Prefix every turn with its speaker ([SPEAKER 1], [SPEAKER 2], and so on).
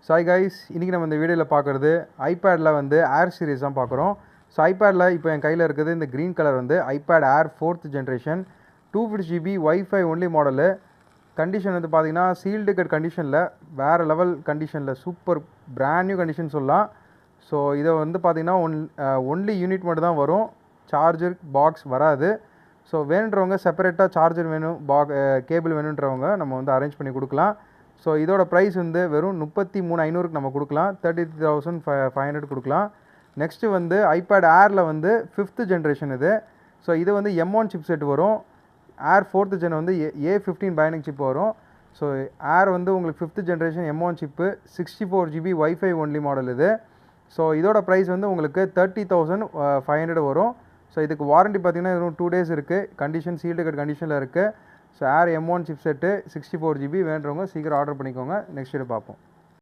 [SPEAKER 1] Sai guys, இன்றைக்கி நம்ம இந்த வீடியோவில் பார்க்குறது ஐபேடில் வந்து ஏர் சீரிஸ் தான் பார்க்குறோம். ஸோ ஐபேடில் இப்போ என் கையில் இருக்குது இந்த க்ரீன் கலர் வந்து ஐபேட் ஏர் 4th generation 250GB wifi only model. Condition வந்து பார்த்திங்கன்னா சீல்டு கட் கண்டிஷனில், வேறு லெவல் கண்டிஷனில், சூப்பர் பிராண்ட் நியூ கண்டிஷன் சொல்லலாம். ஸோ இதை வந்து பார்த்திங்கன்னா ஒன்லி யூனிட் மட்டும் தான் வரும், சார்ஜர் பாக்ஸ் வராது. ஸோ வேணுன்றவங்க செப்பரேட்டாக சார்ஜர் வேணும், கேபிள் வேணுன்றவங்க நம்ம வந்து அரேஞ்ச் பண்ணி கொடுக்கலாம். ஸோ இதோட ப்ரைஸ் வந்து வெறும் 33,500க்கு நம்ம கொடுக்கலாம், 33,500 கொடுக்கலாம். நெக்ஸ்ட்டு வந்து ஐபேட் ஏரில் வந்து 5th ஜென்ரேஷன் இது. ஸோ இது வந்து M1 சிப் செட் வரும். ஏர் 4th ஜென் வந்து A15 பைனிக் சிப் வரும். ஸோ ஏர் வந்து உங்களுக்கு 5th generation M1 chip, 64GB wifi only model இது. ஸோ இதோட ப்ரைஸ் வந்து உங்களுக்கு 30,500 வரும். ஸோ இதுக்கு வாரண்ட்டி பார்த்திங்கன்னா வெறும் 2 days இருக்குது. கண்டிஷன் சீல்டு கட் கண்டிஷனில் இருக்குது. So air M1 chip set 64GB வேணுறவங்க சீக்கிரம் ஆர்டர் பண்ணிக்கோங்க. நெக்ஸ்ட் வீடியோ பார்ப்போம்.